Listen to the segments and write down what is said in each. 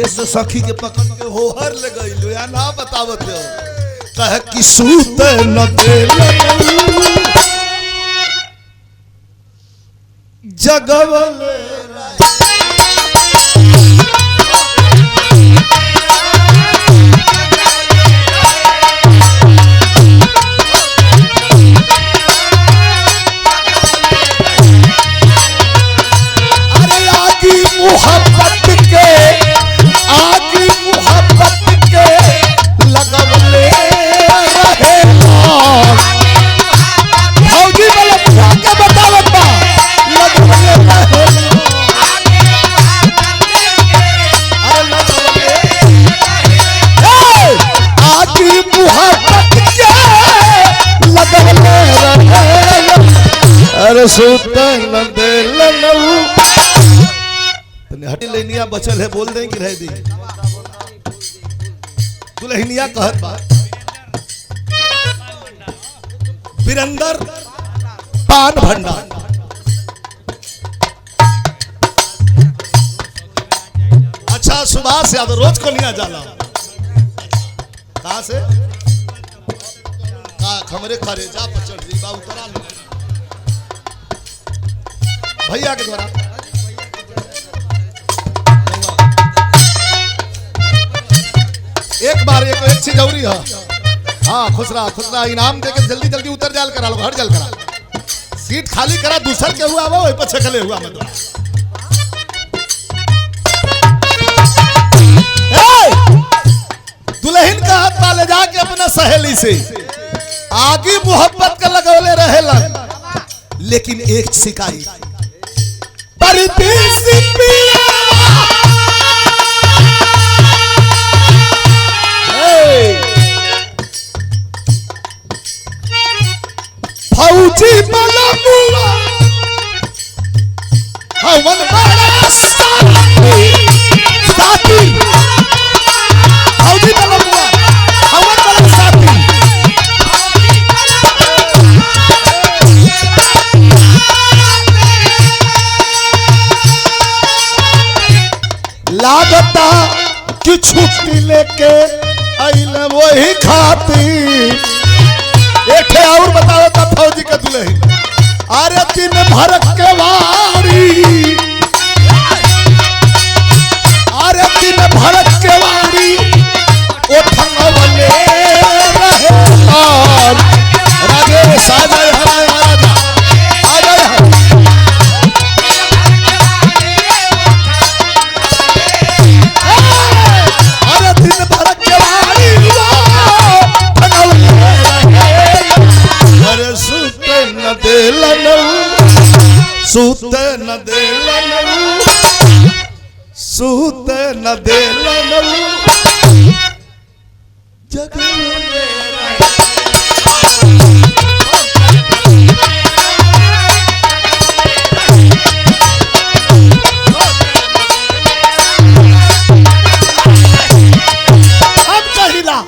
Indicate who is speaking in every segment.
Speaker 1: ये से सखी के पकड़ के होहर ले गई या ना बतावत हो कहे कि सूत न दे जगवल मोहब्बत के आगी मोहब्बत के लगवले रहे भौजी वाला क्या बतावत बा लगवले रहे आगी मोहब्बत के लगवले रहे अरे सूत न दे लनऊ हटी लेनिया बचल है बोल दें कि रह दी दुल्हनिया कहत बा बिरंदर पान भंडार अच्छा सुभाष यादव रोज को लिया जाला कहां से का खमरे खरे जा पचड़ दी बा उतरा भैया के द्वारा एक बार एक चीज जरूरी है हाँ खुसरा इनाम देके जल्दी जल्दी उतर जाल करा लो हर जल करा सीट खाली करा दूसर के हुआ वो पीछे खले हुआ मैं दुल्हन का हाथ पाले जाके अपना सहेली से आगे मोहब्बत का लगौले रहेला लेकिन एक शिकायत परदेसी पिया फौजी मलमुआ हवन बड़ा साथी फौजी मलमुआ हवन बड़ा साथी लागता कि छुट्टी लेके आइले वही खाती एक और बताओ था फौजी का दुल्हन अरे दिन भर के वारी अरे दिन भर के वारी उठनवले रहे राजे साजय राजा अरे दिन भर के वारी सूत न दे सूत न दे जगवले हम कहिला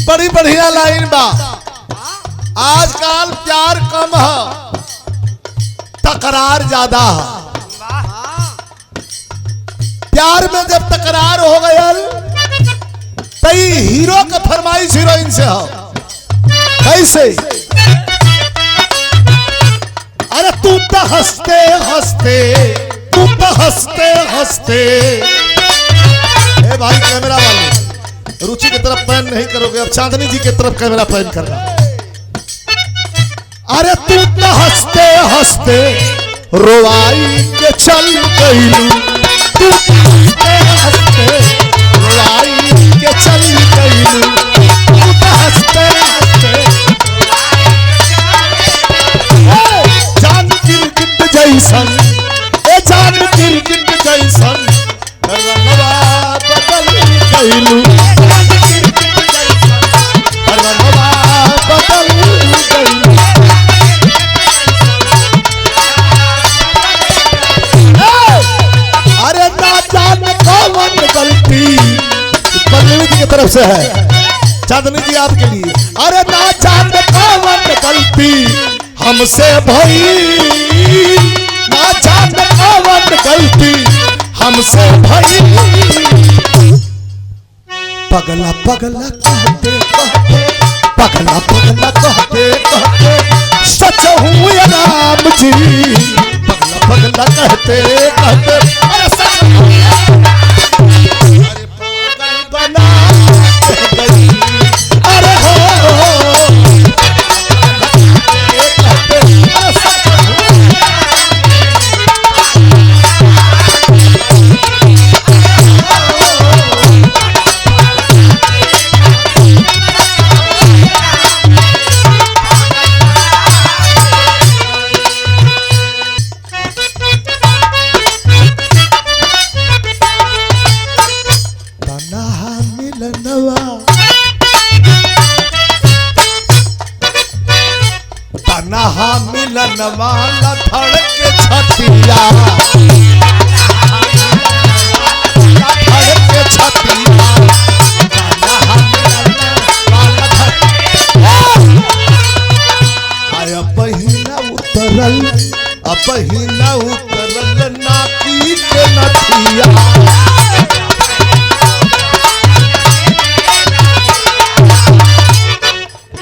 Speaker 1: बड़ी बढ़िया लाइन बा आजकल प्यार कम है तकरार ज्यादा है प्यार में जब तकरार हो गया तो हीरो का फरमाइश हीरोइन से हो कैसे अरे तू तो हंसते हंसते ए भाई कैमरा वाले रुचि की तरफ पैन नहीं करोगे अब चांदनी जी की तरफ कैमरा पैन करना अरे तू तो हंसते हंसते रोवाई के चल गईलू तू हंसते हंसते रोवाई के चल गईलू तू तो हंसते हंसते जान गिरगिट जैसन ए जान गिरगिट जैसन तरफ से है, चांदनी जी आपके लिए। अरे ना जाने कौन गलती हमसे भई, ना जाने कौन गलती हमसे भई, पगला पगला कहते कहते, पगला पगला कहते कहते सच हूँ या राम जी, पगला पगला कहते कहते अरे सच बना गई, अरे हो कहते अरे सच तनहा मिलन वाला धड़के छतिया, धड़के छतिया, तनहा मिलन वाला धड़के बहिना उतरल, बहिना उतरल नाकी के नथिया,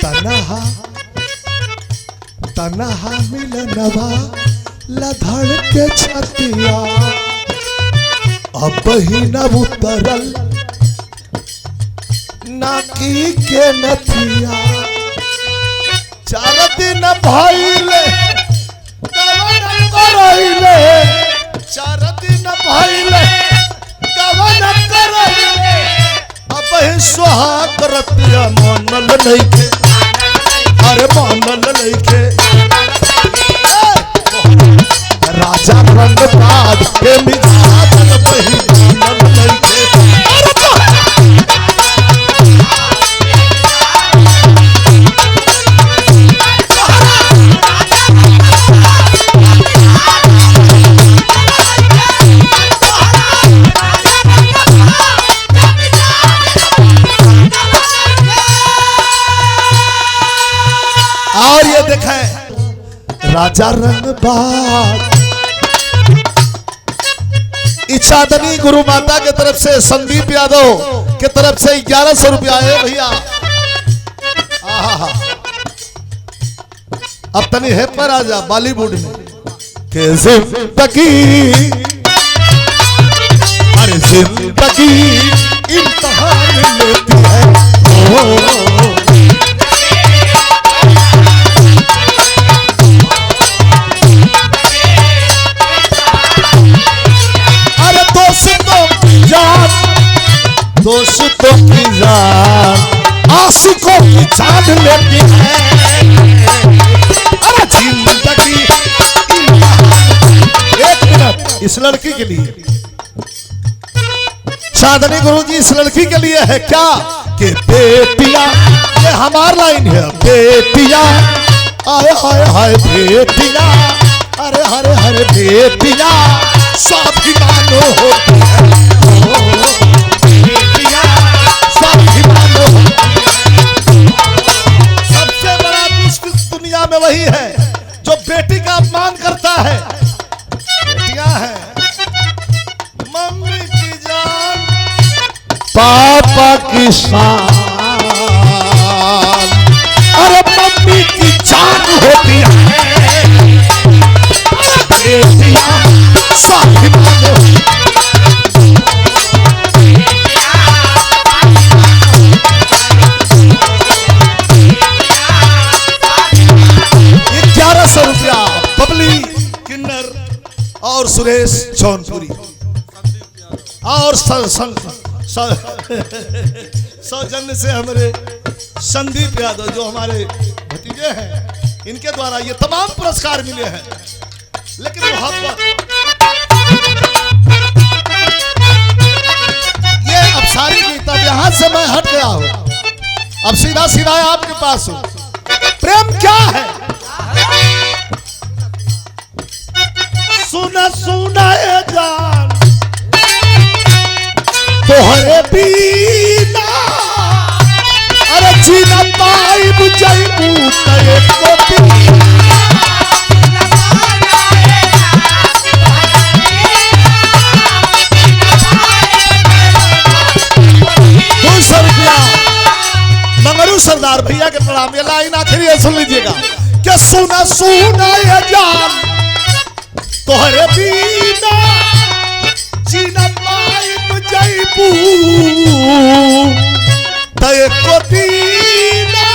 Speaker 1: तनहा तनहा मिलनवा लधड़ के छतिया, अब ही न उतरल नाकी के नथिया, 4 दिन भइले कवन करइले, 4 दिन भइले कवन करइले, अब ही सुहाग रतिया मनल नइखे, अरे मानल नइखे, राजा रंग बाज के मिजाज बही मानल नइखे, और ये देखें राजा रंगबाज इच्छादनी गुरु माता के तरफ से संदीप यादव के तरफ से 1100 रुपया है भैया। अब तनी है पर आजा बॉलीवुड में के जिंदगी, अरे जिंदगी इम्तिहान लेती है, दोस्तों की जान आशिकों की जान लेती है, अरे जिंदगी। 1 मिनट इस लड़की के लिए, चांदनी गुरुजी इस लड़की के लिए है क्या कि बेटिया, ये हमार लाइन है, बेटिया आए हाय हाय बेटिया, अरे हरे हरे बेटिया स्वाभिमानो होती है, सबसे बड़ा दुष्ट दुनिया में वही है जो बेटी का अपमान करता है। बेटियां हैं मम्मी की जान पापा की शान, अरे मम्मी की जान होती है, बेटियां स्वाभिमानो, बबली किन्नर और सुरेश जौनपुरी और सौजन्य से हमारे संदीप यादव जो हमारे भतीजे हैं, इनके द्वारा ये तमाम पुरस्कार मिले हैं। लेकिन मोहब्बत ये अब सारी की तब यहां से मैं हट गया हूं, अब सीधा सीधा आपके पास हूं। प्रेम क्या है? सुना सुना ए जान तोहरे बीना जीना पाइब जइबू तए कोती मंगरू सरदार भैया के प्रणाम। ये लाइन आखिरी सुन लीजिएगा कि सुना सुना ये जान तोहरे बिना जीना पाइब जइबू तए कोतीना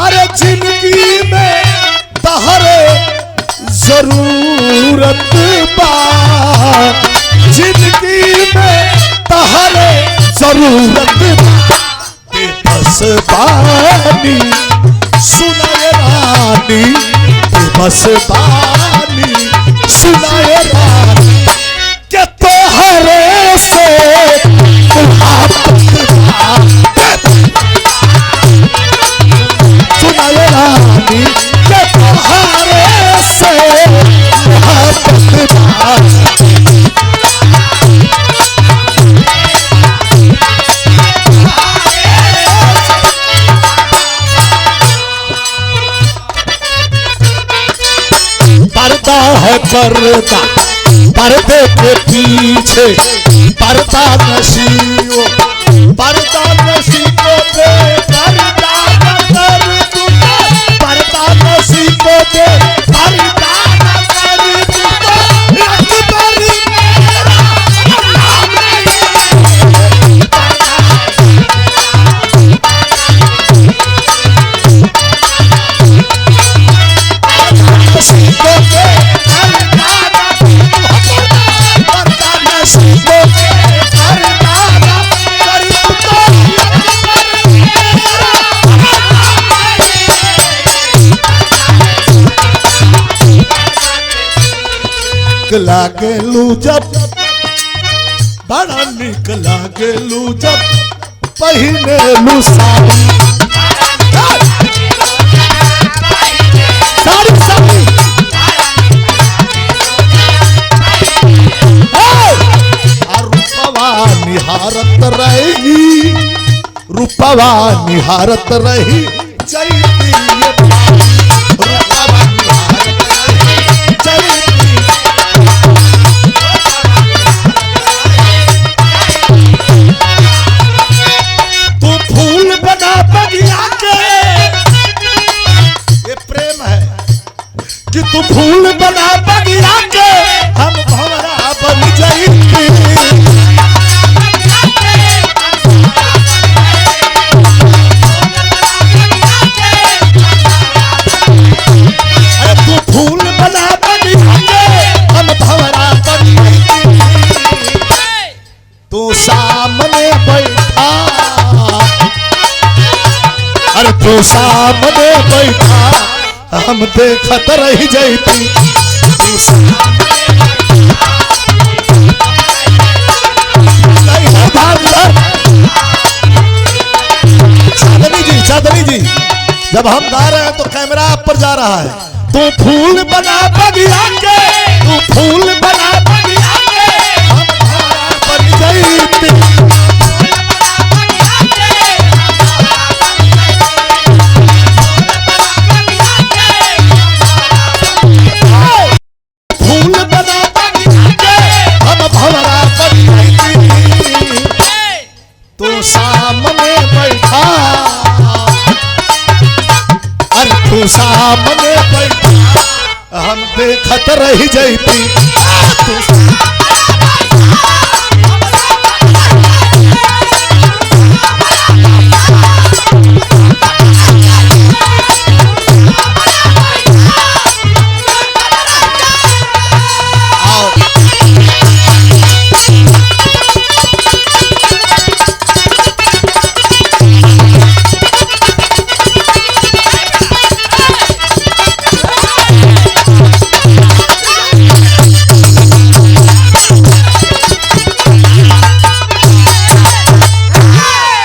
Speaker 1: अरे जिंदगी में तहरे जरूरत बा जिंदगी में तहरे जरूरत बस बानी सुनाए रानी बस बानी सुनाए रानी के तोहरे से सुनाए रानी के तोहरे से पर्दा है पर्दा पर्दे के पीछे पर्दा नशियों पर्दा नशियों पे पर्दा कर दूंगा पर्दा नशियों पे पर्दा कर दूंगा अकबर मेरा लागेलू जब बड़ा निक लागेलू जब पहिनेलू साड़ी साड़ी साड़ी रूपवा निहारत रही रूपवा निहारत रही चैती रूपवा निहारत रही चैती कि तू फूल बना बगिया के हम भंवरा बन जाएंगे अरे तू फूल बना बगिया के हम भंवरा बन जाएंगे तू सामने बैठा अरे तू सामने बैठा हम देखत रह जाती चांदनी जी जब हम गा रहे हैं तो कैमरा आप पर जा रहा है तू फूल बना बगिया के तू फूल बना बगिया के हम बन जाती तो सामने बैठा अरे तू सामने बैठा हम देखत रह जाती